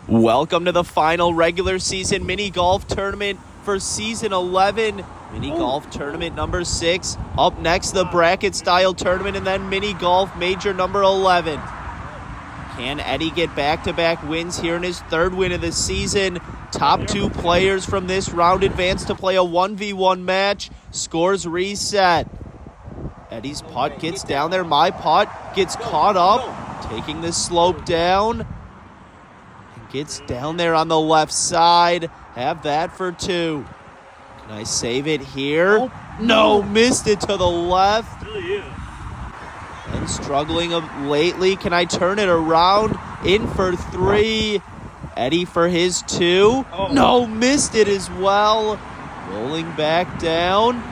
Welcome to the final regular season mini golf tournament for season 11. Mini golf tournament number 6. Up next, the bracket style tournament, and then mini golf major number 11. Can Eddie get back-to-back wins here in his third win of the season? Top 2 players from this round advance to play a 1v1 match. Scores reset. Eddie's putt gets down there. My putt gets caught up, taking the slope down. Gets down there on the left side. Have that for 2. Can I save it here? No, missed it to the left. And struggling lately. Can I turn it around? In for 3. Eddie for his 2. No, missed it as well. Rolling back down.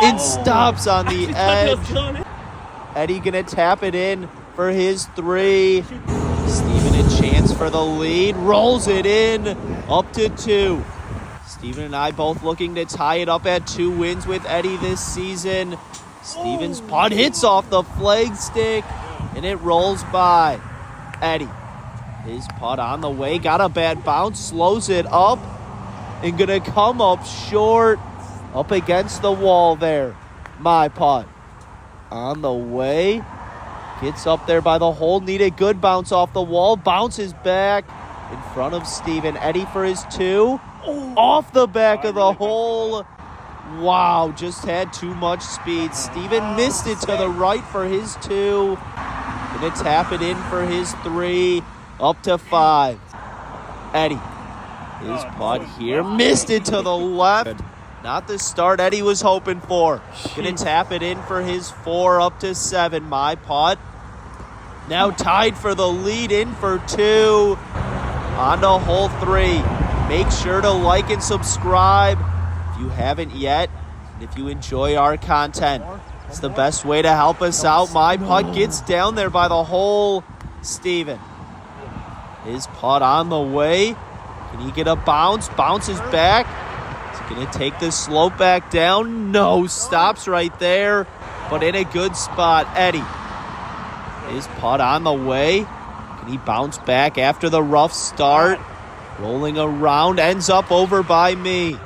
It stops on the edge. Eddie gonna tap it in for his 3. Steven a chance for the lead. Rolls it in. Up to 2. Steven and I both looking to tie it up at 2 wins with Eddie this season. Steven's putt hits off the flag stick, and it rolls by. Eddie, his putt on the way. Got a bad bounce. Slows it up. And going to come up short. Up against the wall there. My putt. On the way. Gets up there by the hole. Need a good bounce off the wall. Bounces back in front of Steven. Eddie for his 2. Off the back of the hole. Wow, just had too much speed. Steven missed it to the right for his 2. Gonna tap it in for his 3. Up to 5. Eddie. His putt here. Missed it to the left. Not the start Eddie was hoping for. Gonna tap it in for his 4. Up to 7. My putt. Now tied for the lead. In for 2. On to hole 3. Make sure to like and subscribe if you haven't yet. And if you enjoy our content, it's the best way to help us out. My putt gets down there by the hole. Steven. His putt on the way. Can he get a bounce? Bounces back. Going to take the slope back down. No, stops right there, but in a good spot. Eddie. His putt on the way. Can he bounce back after the rough start? Rolling around, ends up over by me.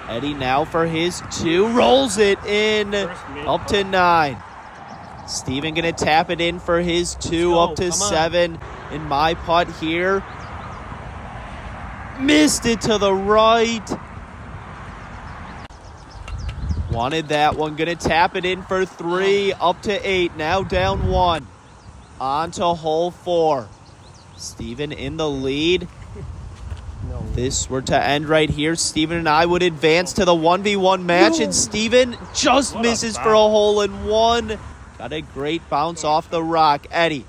Eddie now for his 2. Rolls it in. Up to 9. Steven going to tap it in for his 2. Up to 7. In my putt here. Missed it to the right. Wanted that one. Going to tap it in for 3. Up to 8. Now down 1. On to hole 4. Steven in the lead. If this were to end right here, Steven and I would advance to the 1v1 match. And Steven just misses for a hole in 1. Got a great bounce off the rock. Eddie.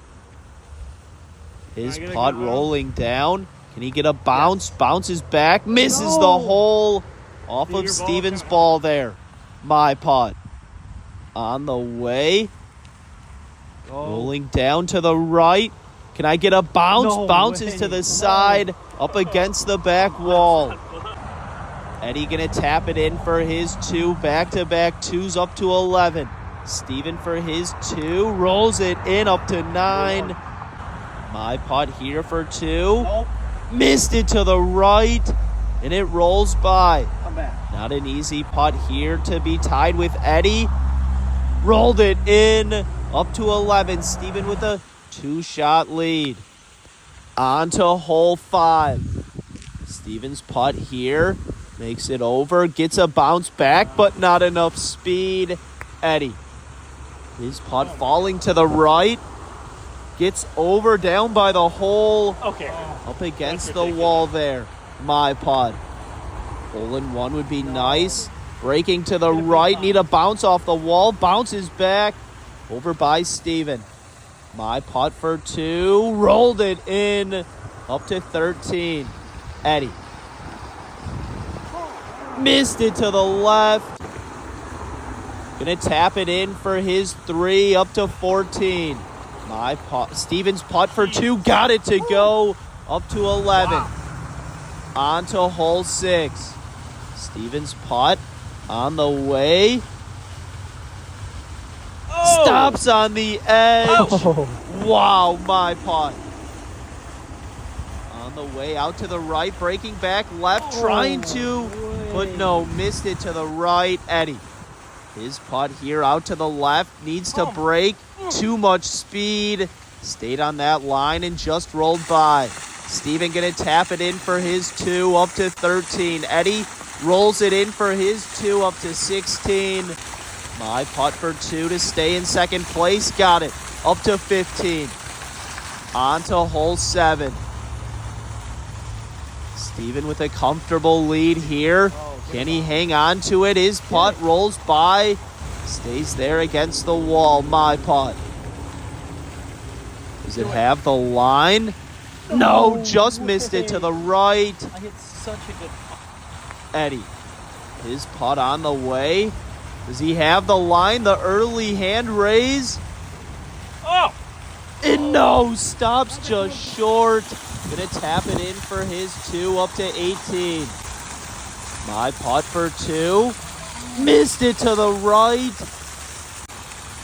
His putt rolling down. Can he get a bounce? Bounces back. Misses the hole. Off of Steven's ball there. My putt. On the way. Rolling down to the right. Can I get a bounce? Bounces to the side. Up against the back wall. Eddie going to tap it in for his 2. Back-to-back 2s up to 11. Steven for his 2. Rolls it in up to 9. My putt here for 2. Missed it to the right. And it rolls by. Not an easy putt here to be tied with Eddie. Rolled it in. Up to 11. Steven with a 2-shot lead. On to hole 5. Steven's putt here. Makes it over. Gets a bounce back, but not enough speed. Eddie. His putt falling to the right. Gets over down by the hole. Up against the wall there. My putt. Hole in 1 would be nice. Breaking to the right. Need a bounce off the wall. Bounces back. Over by Steven. My putt for 2. Rolled it in. Up to 13. Eddie. Missed it to the left. Gonna tap it in for his 3. Up to 14. My putt. Steven's putt for 2. Got it to go. Up to 11. On to hole 6. Steven's putt on the way. Stops on the edge. Wow, my putt. On On the way out to the right, breaking back left, trying to, but no, missed it to the right. Eddie, his putt here out to the left, needs to break, too much speed, stayed on that line and just rolled by. Steven gonna tap it in for his 2 up to 13. Eddie rolls it in for his 2 up to 16. My putt for 2 to stay in second place, got it, up to 15. On to hole 7. Steven with a comfortable lead here. Can he hang on to it? His putt rolls by, stays there against the wall. My putt. Does it have the line? No, just missed it to the right. I hit such a good putt. Eddie, his putt on the way. Does he have the line? The early hand raise. Oh! And no, stops just short. Gonna tap it in for his 2 up to 18. My putt for 2. Missed it to the right.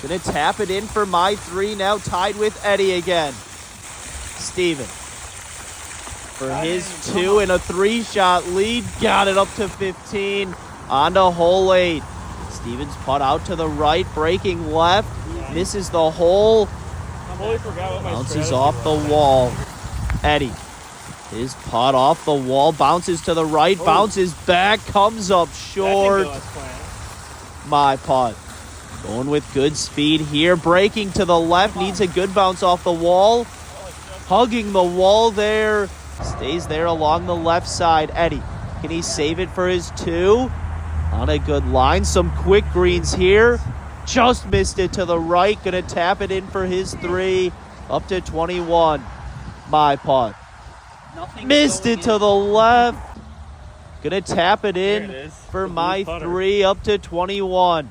Gonna tap it in for my 3, now tied with Eddie again. Steven. For his 2 and a 3-shot lead. Got it up to 15. On to hole 8. Steven's putt out to the right, breaking left. Misses the hole. Bounces off the wall. Eddie. His putt off the wall. Bounces to the right. Bounces back. Comes up short. My putt. Going with good speed here. Breaking to the left. Needs a good bounce off the wall. Hugging the wall there. Stays there along the left side. Eddie. Can he save it for his 2? On a good line. Some quick greens here. Just missed it to the right. Gonna tap it in for his 3. Up to 21. My putt. Missed it to the left. Gonna tap it in for my 3. Up to 21.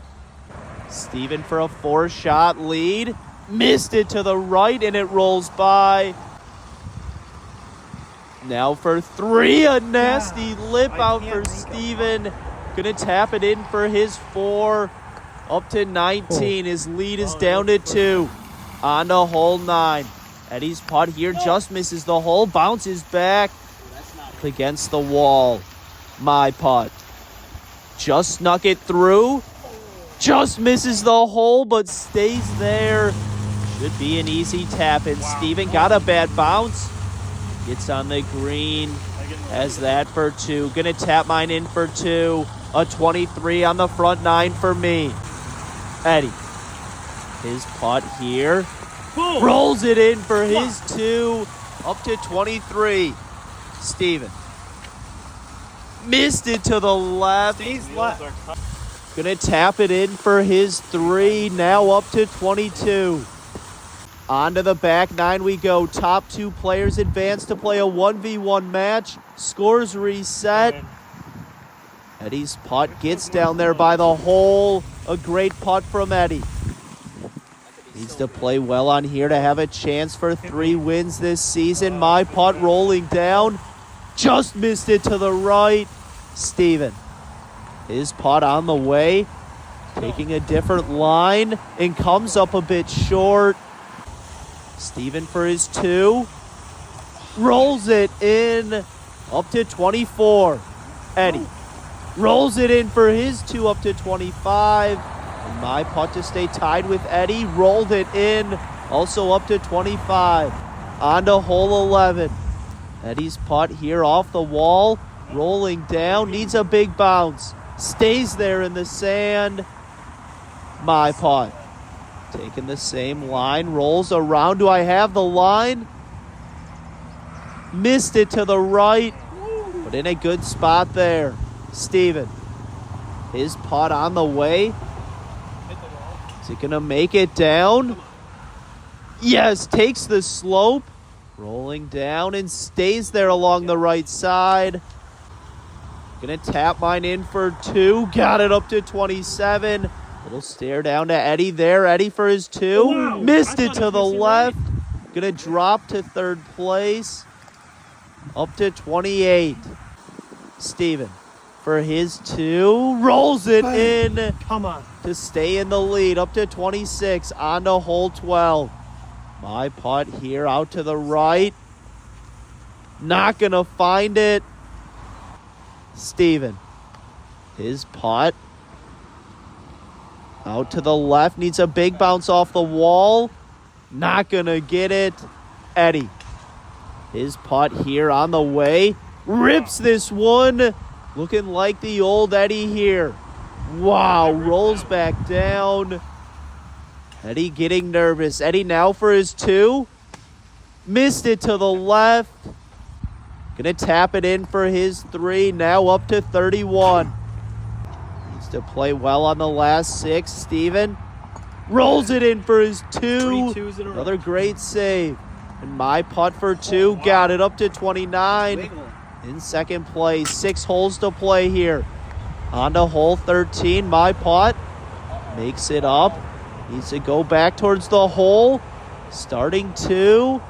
Steven for a 4-shot lead. Missed it to the right and it rolls by. Now for 3. A nasty lip out for Steven. Gonna tap it in for his 4. Up to 19. His lead is down to 2. On to hole 9. Eddie's putt here just misses the hole. Bounces back against the wall. My putt. Just snuck it through. Just misses the hole, but stays there. Should be an easy tap. And Steven got a bad bounce. Gets on the green. Has that for 2. Gonna tap mine in for 2. A 23 on the front 9 for me. Eddie. His putt here. Rolls it in for his 2. Up to 23. Steven. Missed it to the left. Gonna tap it in for his 3. Now up to 22. On to the back 9 we go. Top 2 players advance to play a 1v1 match. Scores reset. Eddie's putt gets down there by the hole. A great putt from Eddie. Needs to play well on here to have a chance for 3 wins this season. My putt rolling down. Just missed it to the right. Steven. His putt on the way. Taking a different line and comes up a bit short. Steven for his 2. Rolls it in. Up to 24. Eddie. Rolls it in for his 2 up to 25. And my putt to stay tied with Eddie. Rolled it in. Also up to 25. On to hole 11. Eddie's putt here off the wall. Rolling down. Needs a big bounce. Stays there in the sand. My putt. Taking the same line. Rolls around. Do I have the line? Missed it to the right. But in a good spot there. Steven. His putt on the way. Is it going to make it down? Yes, takes the slope. Rolling down and stays there along the right side. Going to tap mine in for 2. Got it up to 27. Little stare down to Eddie there. Eddie for his 2. Wow. Missed it to the left. Going to drop to 3rd place. Up to 28. Steven. For his 2, rolls it in. Come on. To stay in the lead, up to 26, on to hole 12. My putt here out to the right. Not going to find it. Steven. His putt. Out to the left. Needs a big bounce off the wall. Not going to get it. Eddie. His putt here on the way. Rips this one. Looking like the old Eddie here. Wow. Rolls back down. Eddie getting nervous. Eddie now for his 2. Missed it to the left. Gonna tap it in for his 3. Now up to 31. Needs to play well on the last 6. Steven rolls it in for his 2. Another great save. And my putt for 2. Got it up to 29. In second place. 6 holes to play here. On to hole 13. My putt makes it up. Needs to go back towards the hole. Starting 2.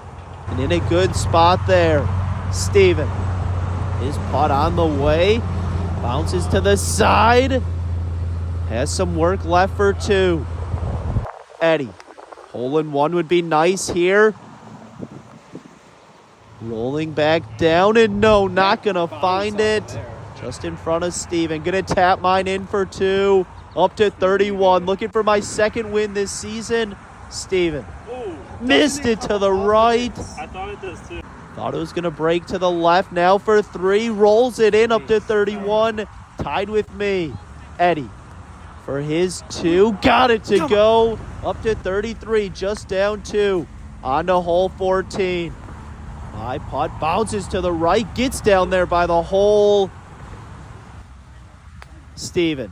And in a good spot there. Steven. His putt on the way. Bounces to the side. Has some work left for 2. Eddie. Hole in 1 would be nice here. Rolling back down. And no, not going to find it. Just in front of Steven. Going to tap mine in for 2. Up to 31. Looking for my second win this season. Steven. Missed it to the right. I thought it does too. Thought it was going to break to the left. Now for 3. Rolls it in up to 31. Tied with me. Eddie for his 2. Got it to go. Up to 33. Just down 2. On to hole 14. My putt bounces to the right. Gets down there by the hole. Steven.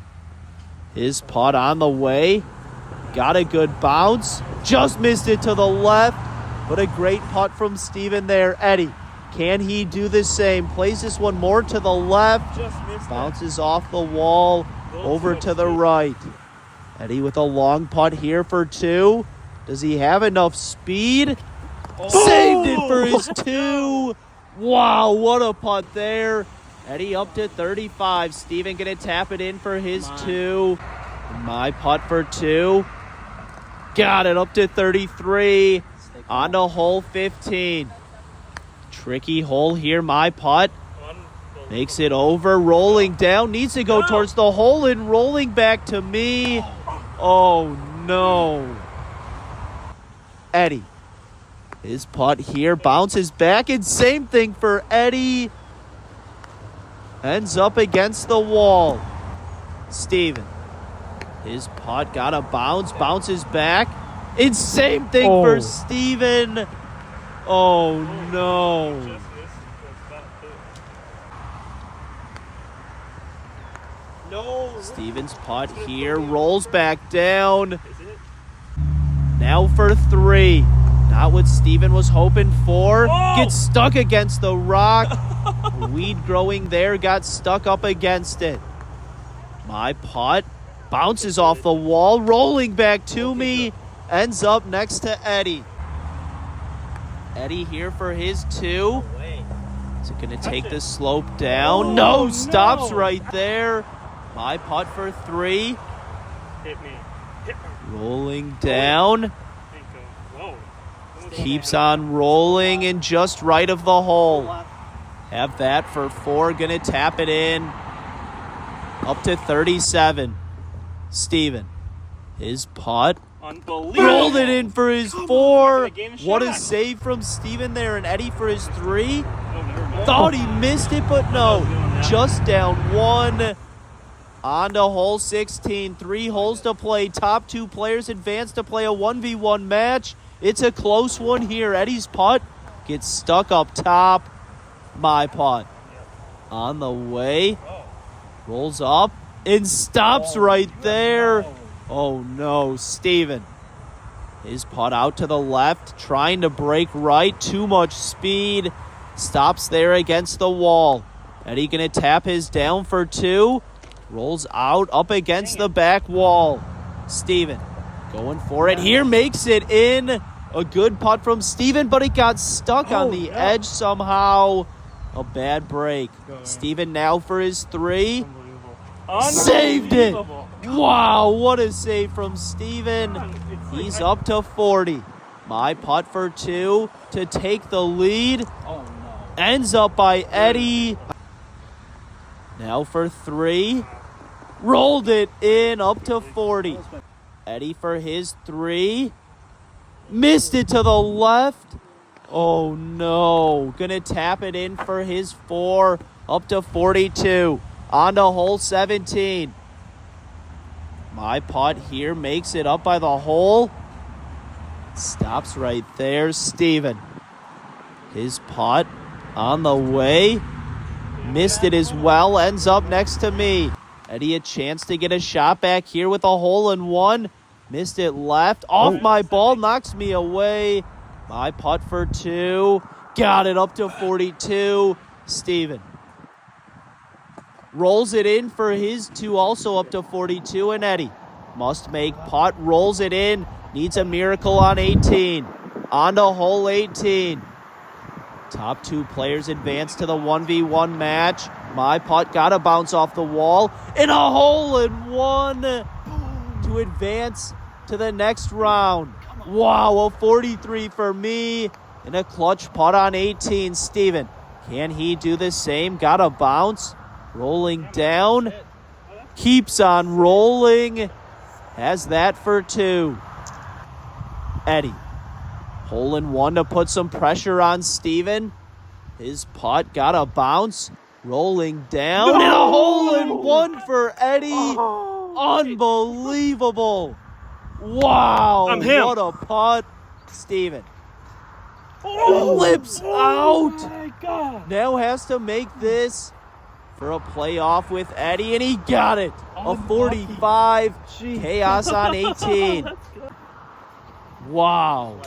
His putt on the way. Got a good bounce. Just missed it to the left. But a great putt from Steven there. Eddie, can he do the same? Plays this one more to the left. Bounces off the wall. Over to the right. Eddie with a long putt here for 2. Does he have enough speed? Saved it for his 2. Wow, what a putt there. Eddie up to 35. Steven going to tap it in for his 2. My putt for 2. Got it up to 33. On to hole 15. Tricky hole here. My putt. Makes it over. Rolling down. Needs to go towards the hole and rolling back to me. Oh, no. Eddie. His putt here. Bounces back. And same thing for Eddie. Ends up against the wall. Steven. His putt got a bounce. Bounces back. It's same thing for Steven. Oh, no. Steven's putt here. Rolls back down. Now for 3. Not what Steven was hoping for. Gets stuck against the rock. Weed growing there. Got stuck up against it. My putt. Bounces off the wall. Rolling back to me. Ends up next to Eddie. Eddie here for his 2. Is it going to take the slope down? No, stops right there. My putt for 3. Hit me. Rolling down. Keeps on rolling and just right of the hole. Have that for 4. Going to tap it in. Up to 37. Steven. His putt. Unbelievable. Rolled it in for his 4. What a save from Steven there. And Eddie for his 3. Thought he missed it, but no. Just down 1. On to hole 16. 3 holes to play. Top 2 players advance to play a 1v1 match. It's a close one here. Eddie's putt gets stuck up top. My putt. On the way. Rolls up and stops right there. Oh, no. Steven. His putt out to the left. Trying to break right. Too much speed. Stops there against the wall. Eddie going to tap his down for 2. Rolls out up against the back wall. Steven going for it here. Makes it in. A good putt from Steven, but it got stuck on the edge somehow. A bad break. Steven now for his 3. Saved it. Wow, what a save from Steven. He's up to 40. My putt for 2 to take the lead. Ends up by Eddie. Now for 3. Rolled it in up to 40. Eddie for his 3. Missed it to the left. Oh no. Gonna tap it in for his 4. Up to 42. On to hole 17. My putt here makes it up by the hole. Stops right there. Steven. His putt on the way. Missed it as well. Ends up next to me. Eddie a chance to get a shot back here with a hole in 1. Missed it left. Off my ball. Knocks me away. My putt for 2. Got it up to 42. Steven. Rolls it in for his 2. Also up to 42. And Eddie. Must make putt. Rolls it in. Needs a miracle on 18. On to hole 18. Top 2 players advance to the 1v1 match. My putt got to bounce off the wall. And a hole in 1 to advance to the next round. Wow, a 43 for me. And a clutch putt on 18. Steven, can he do the same? Got to bounce. Rolling down. Keeps on rolling. Has that for 2. Eddie. Hole in 1 to put some pressure on Steven. His putt got a bounce. Rolling down. No! And a hole in 1 for Eddie. Unbelievable. Wow. I'm him. What a putt. Steven. Flips out. Oh my God. Now has to make this for a playoff with Eddie. And he got it. A 45. Chaos on 18. Wow.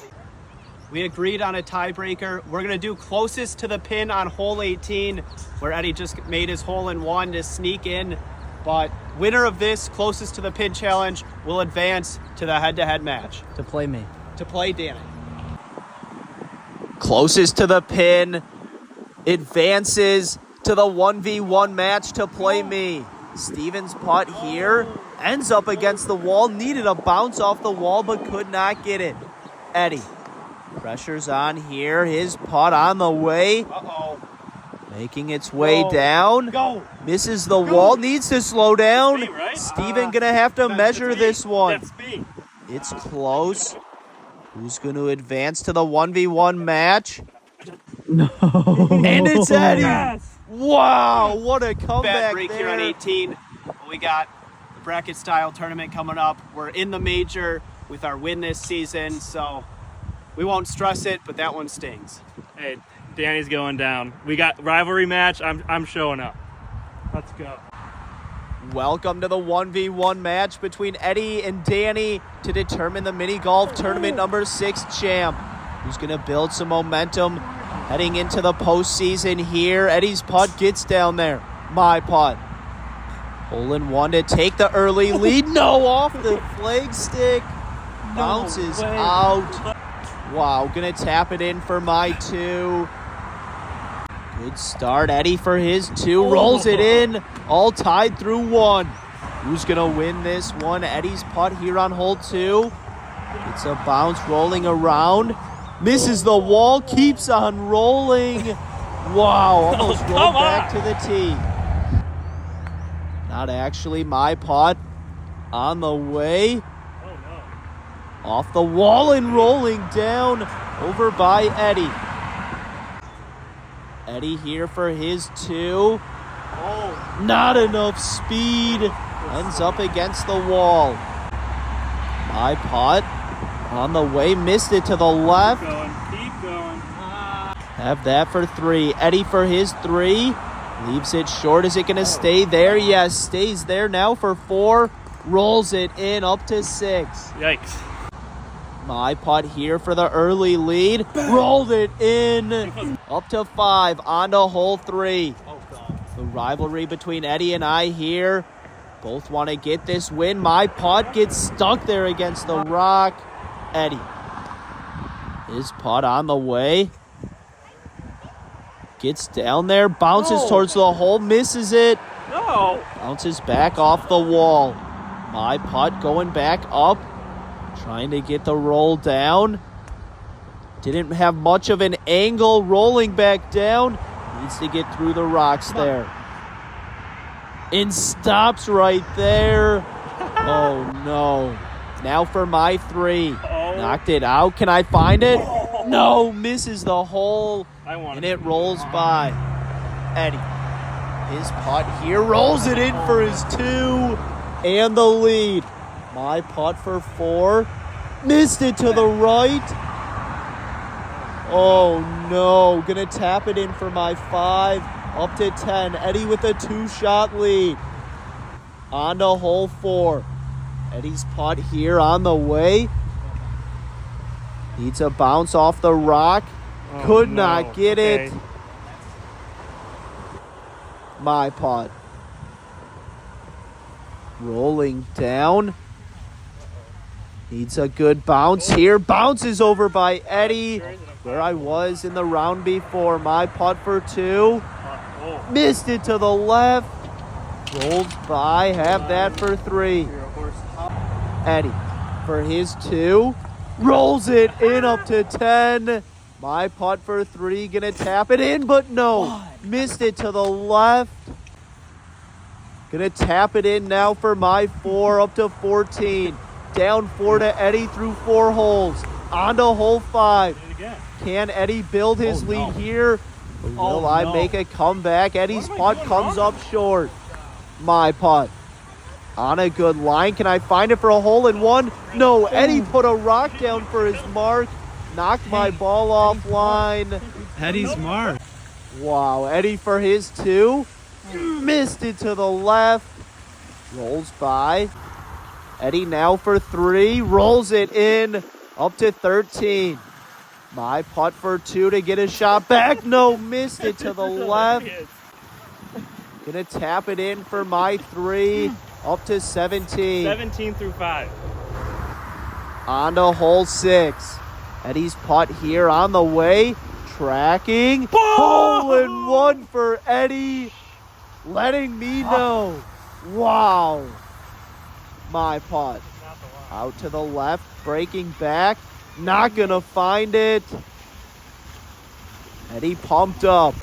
We agreed on a tiebreaker. We're going to do closest to the pin on hole 18, where Eddie just made his hole in 1 to sneak in. But winner of this closest to the pin challenge will advance to the head-to-head match. To play me. To play Danny. Closest to the pin advances to the 1v1 match to play me. Steven's putt here ends up against the wall. Needed a bounce off the wall, but could not get it. Eddie. Pressure's on here. His putt on the way. Making its way down. Misses the wall. Needs to slow down. Me, right? Steven gonna have to measure this one. That's me. It's close. Who's going to advance to the 1v1 match? No. And it's Eddie. Yes. Wow, what a comeback Bad break there. here on 18. We got the bracket style tournament coming up. We're in the major with our win this season, so we won't stress it, but that one stings. Hey, Danny's going down. We got rivalry match. I'm showing up. Let's go. Welcome to the 1v1 match between Eddie and Danny to determine the mini golf tournament number 6 champ. Who's going to build some momentum heading into the postseason here. Eddie's putt gets down there. My putt. Hole in 1 to take the early lead. No, off the flag stick. Bounces out. Wow, going to tap it in for my 2. Good start. Eddie for his 2. Rolls it in. All tied through 1. Who's going to win this one? Eddie's putt here on hole 2. It's a bounce rolling around. Misses the wall. Keeps on rolling. Wow, almost rolled back to the tee. Not actually. My putt on the way. Off the wall and rolling down over by Eddie. Eddie here for his 2. Not enough speed. Ends up against the wall. My putt on the way. Missed it to the left. Keep going. Have that for 3. Eddie for his 3. Leaves it short. Is it going to stay there? Yes, stays there now for 4. Rolls it in up to 6. Yikes. My putt here for the early lead. Rolled it in up to 5. On to hole 3. The rivalry between Eddie and I here. Both want to get this win. My putt gets stuck there against the rock. Eddie. His putt on the way. Gets down there. Bounces towards the hole. Misses it. No. Bounces back off the wall. My putt going back up. Trying to get the roll down. Didn't have much of an angle, rolling back down. Needs to get through the rocks there. And stops right there. Oh, no. Now for my 3. Knocked it out. Can I find it? No, misses the hole. And it rolls by. Eddie. His putt here rolls it in for his 2. And the lead. My putt for 4. Missed it to the right. Oh, no. Gonna tap it in for my 5. Up to 10. Eddie with a 2-shot lead. On to hole 4. Eddie's putt here on the way. Needs a bounce off the rock. Could not get it. My putt. Rolling down. Needs a good bounce here. Bounces over by Eddie. Where I was in the round before. My putt for 2. Missed it to the left. Rolls by. Have that for 3. Eddie for his 2. Rolls it in up to 10. My putt for 3. Gonna tap it in, but no. Missed it to the left. Gonna tap it in now for my 4. Up to 14. Down 4 to Eddie through 4 holes. On to hole 5. Can Eddie build his lead here? Or will I make a comeback? Eddie's putt comes up short. My putt. On a good line. Can I find it for a hole in 1? No, Eddie put a rock down for his mark. Knocked my ball offline. Eddie's mark. Wow, Eddie for his 2. Missed it to the left. Rolls by. Eddie now for 3. Rolls it in. Up to 13. My putt for 2 to get a shot back. No, missed it to the left. Gonna tap it in for my 3. Up to 17. 17 through 5. On to hole 6. Eddie's putt here on the way. Tracking. Hole in 1 for Eddie. Letting me know. Wow. My putt. Out to the left. Breaking back. Not gonna find it. Eddie pumped up.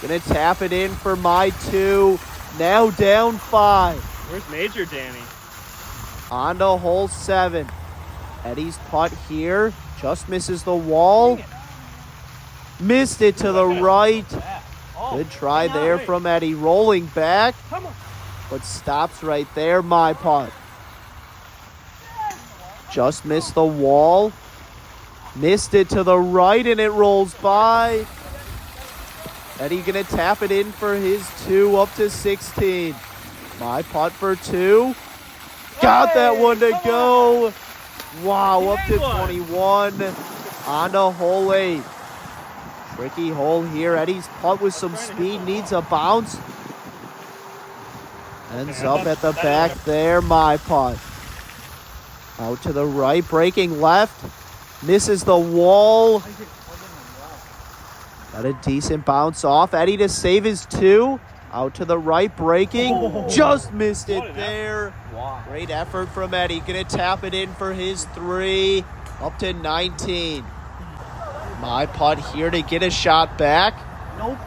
Gonna tap it in for my 2. Now down 5. Where's Major Danny? On to hole 7. Eddie's putt here. Just misses the wall. Missed it to the right. Good try there from Eddie. Rolling back. But stops right there. My putt. Just missed the wall. Missed it to the right and it rolls by. Eddie gonna tap it in for his 2 up to 16. My putt for 2. Got that one to go. Wow, up to 21. On to hole 8. Tricky hole here. Eddie's putt with some speed. Needs a bounce. Ends up at the back there. My putt. Out to the right. Breaking left. Misses the wall. Got a decent bounce off. Eddie to save his 2. Out to the right, breaking. Just missed it there. Great effort from Eddie. Gonna tap it in for his 3. Up to 19. My putt here to get a shot back. Nope.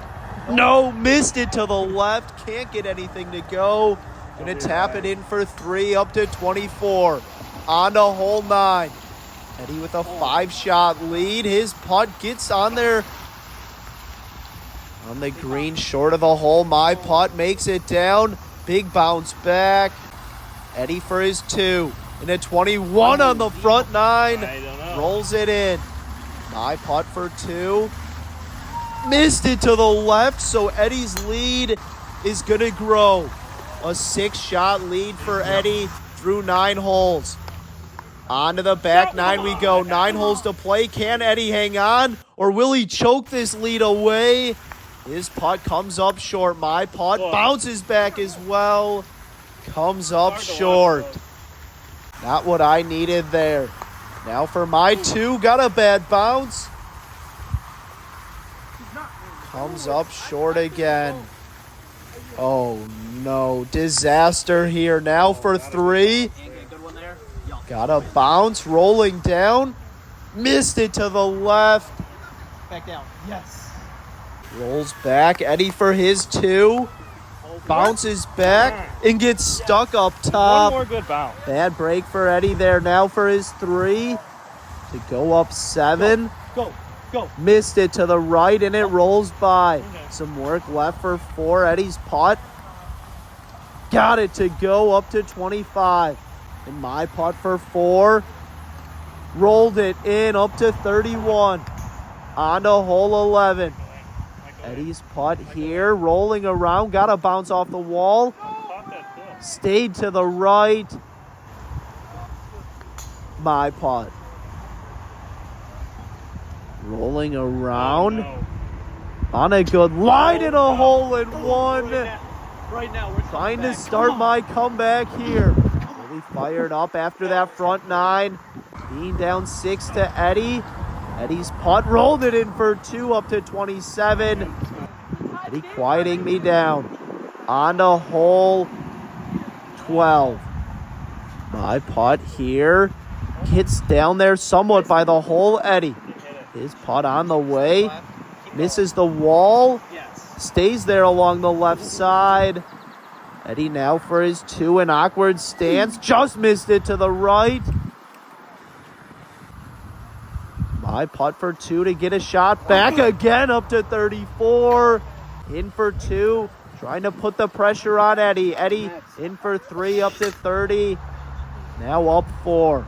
No, missed it to the left. Can't get anything to go. Gonna tap it in for 3. Up to 24. On to hole 9. Eddie with a 5-shot lead. His putt gets on there. On the green, short of the hole. My putt makes it down. Big bounce back. Eddie for his 2. And a 21 on the front 9. Rolls it in. My putt for 2. Missed it to the left, so Eddie's lead is going to grow. A 6-shot lead for Eddie through 9 holes. On to the back 9 we go. 9 holes to play. Can Eddie hang on, or will he choke this lead away? His putt comes up short. My putt bounces back as well. Comes up short. Not what I needed there. Now for my 2. Got a bad bounce. Comes up short again. Oh no. Disaster here. Now for 3. Got a bounce. Rolling down. Missed it to the left. Back down. Yes. Rolls back. Eddie for his 2. Bounces back and gets stuck up One top. more good bounce. Bad break for Eddie there now for his 3 to go up 7. Go. Missed it to the right and it rolls by. Some work left for 4. Eddie's putt. Got it to go up to 25. And my putt for 4. Rolled it in up to 31. On to hole 11. Eddie's putt here, rolling around. Got to bounce off the wall. Stayed to the right. My putt. Rolling around. On a good line and a hole in 1. Right now, we're Trying to start my comeback here. Really fired up after that front 9. Being down 6 to Eddie. Eddie's putt rolled it in for 2 up to 27. Eddie quieting me down. On to hole 12. My putt here. Hits down there somewhat by the hole. Eddie. His putt on the way. Misses the wall. Yes. Stays there along the left side. Eddie now for his 2, an awkward stance. Just missed it to the right. My putt for 2 to get a shot back again up to 34. In for 2. Trying to put the pressure on Eddie. Eddie in for 3 up to 30. Now up 4.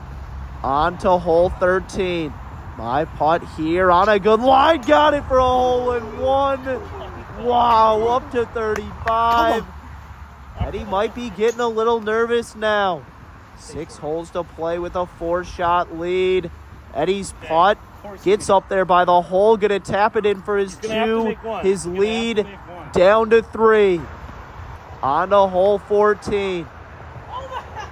On to hole 13. My putt here on a good line. Got it for a hole in 1. Wow, up to 35. Eddie might be getting a little nervous now. 6 holes to play with a 4-shot lead. Eddie's putt gets up there by the hole. Gonna tap it in for his 2. His lead down to 3. On to hole 14.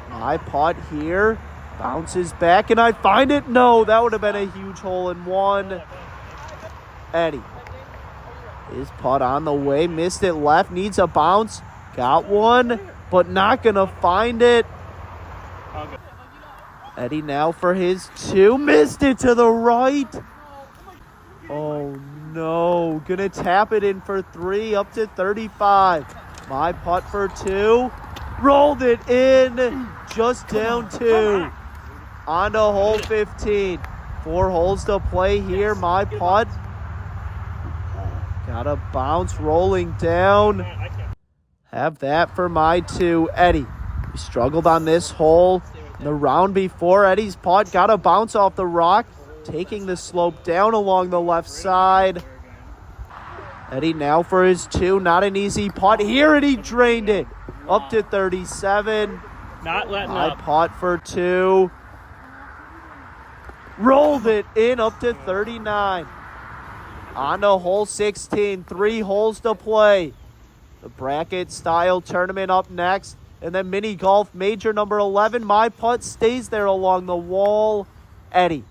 My putt here. Bounces back and I find it. No, that would have been a huge hole in 1. Eddie. His putt on the way. Missed it left. Needs a bounce. Got one, but not gonna find it. Eddie now for his 2. Missed it to the right. Oh no. Gonna tap it in for 3 up to 35. My putt for 2. Rolled it in. Just down 2. On to hole 15. 4 holes to play here. My putt. Got a bounce rolling down. Have that for my 2. Eddie. He struggled on this hole. The round before, Eddie's putt got a bounce off the rock, taking the slope down along the left side. Eddie now for his 2. Not an easy putt here, and he drained it up to 37. Not letting My up. putt for 2. Rolled it in up to 39. On to hole 16. 3 holes to play. The bracket style tournament up next. And then mini golf major number 11. My putt stays there along the wall. Eddie,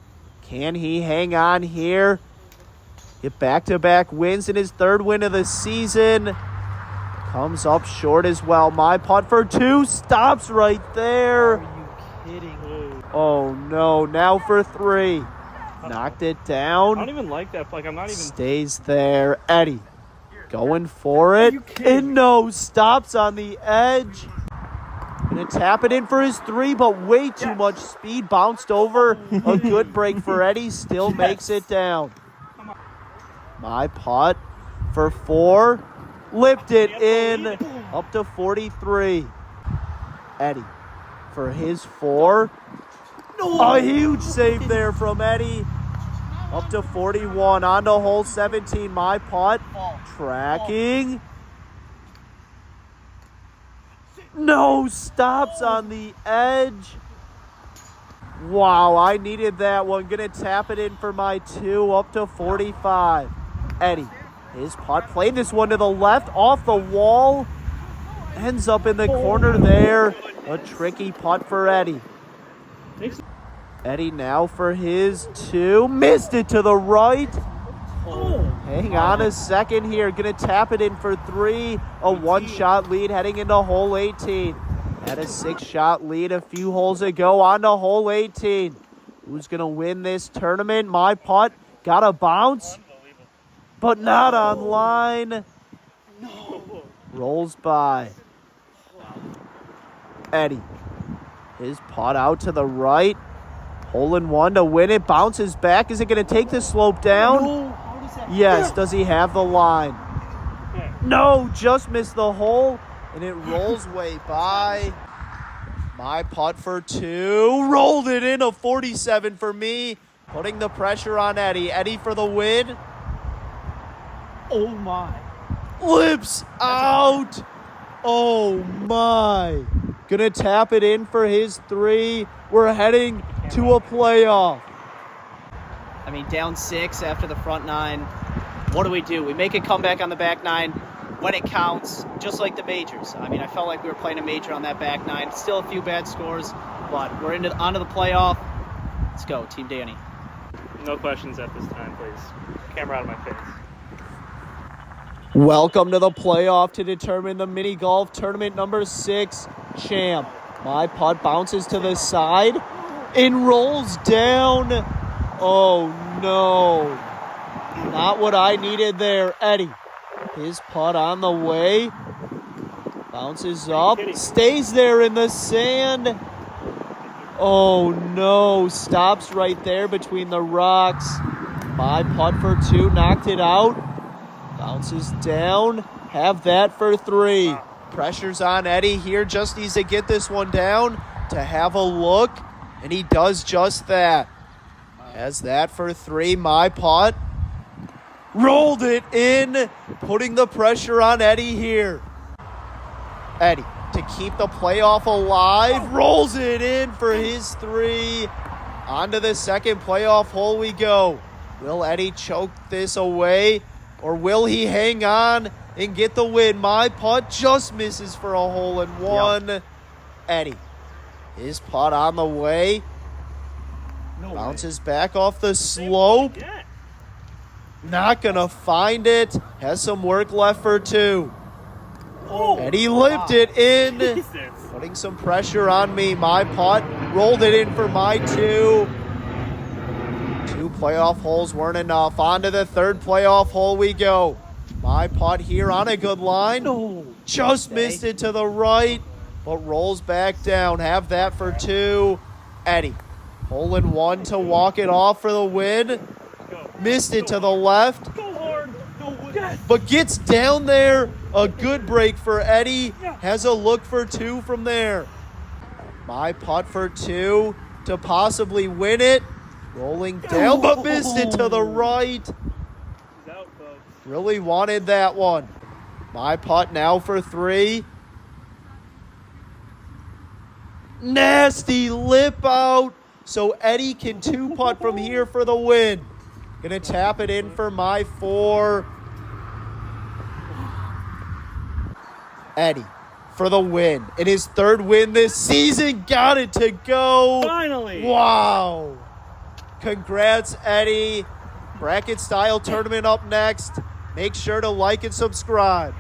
can he hang on here? Get back-to-back wins in his 3rd win of the season. Comes up short as well. My putt for 2 stops right there. Are you kidding? Oh no, now for 3. Knocked it I down. don't even like that. Like, I'm not even. Stays there. Eddie going for it. And no, stops on the edge. Gonna tap it in for his 3, but way too much speed. Bounced over. A good break for Eddie. Still makes it down. My putt for 4. Lipped it in up to 43. Eddie for his 4. A huge save there from Eddie. Up to 41. On to hole 17. My putt. Tracking. No, stops on the edge. Wow, I needed that one. Gonna tap it in for my 2 up to 45. Eddie, his putt played this one to the left off the wall. Ends up in the corner there. A tricky putt for Eddie. Eddie now for his 2. Missed it to the right. Hang on a second here. Gonna tap it in for 3. A 1-shot lead heading into hole 18. Had a 6-shot lead a few holes ago. On to hole 18. Who's going to win this tournament? My putt got a bounce, but not on line. No. Rolls by. Eddie. His putt out to the right. Hole in one to win it. Bounces back. Is it going to take the slope down? No, how does that Yes. Does he have the line? Yeah. No, just missed the hole, and it rolls way by. My putt for two. Rolled it in, a 47 for me. Putting the pressure on Eddie. Eddie for the win. Oh my. Lips out. Oh my. Gonna tap it in for his three. We're heading to a playoff. I mean, down 6 after the front 9. What do? We make a comeback on the back 9 when it counts, just like the majors. I mean, I felt like we were playing a major on that back 9. Still a few bad scores, but we're onto the playoff. Let's go, Team Danny. No questions at this time, please. Camera out of my face. Welcome to the playoff to determine the mini golf tournament number 6 champ. My putt bounces to the side and rolls down. Oh no. Not what I needed there. Eddie. His putt on the way. Bounces up. Stays there in the sand. Oh no. Stops right there between the rocks. My putt for 2. Knocked it out. Bounces down. Have that for 3. Pressure's on Eddie here. Just needs to get this one down to have a look. And he does just that. Has that for 3. My putt. Rolled it in. Putting the pressure on Eddie here. Eddie to keep the playoff alive. Rolls it in for his 3. On to the second playoff hole we go. Will Eddie choke this away? Or will he hang on and get the win? My putt just misses for a hole in one. Yep. Eddie. His putt on the way. No Bounces back off the slope. Not going to find it. Has some work left for 2. Oh, Eddie lipped it in. Jesus. Putting some pressure on me. My putt. Rolled it in for my 2. 2 playoff holes weren't enough. On to the third playoff hole we go. My putt here on a good line. No. Just missed it to the right, but rolls back down. Have that for 2. Eddie. Hole in one to walk it off for the win. Missed it to the left. Go hard. Go yes. But gets down there. A good break for Eddie. Has a look for 2 from there. My putt for 2 to possibly win it. Rolling down, but missed it to the right. He's out, folks. Really wanted that one. My putt now for 3. Nasty lip out. So Eddie can 2-putt from here for the win. Gonna tap it in for my 4. Eddie for the win. In his 3rd win this season. Got it to go. Finally. Wow. Congrats, Eddie. Bracket style tournament up next. Make sure to like and subscribe.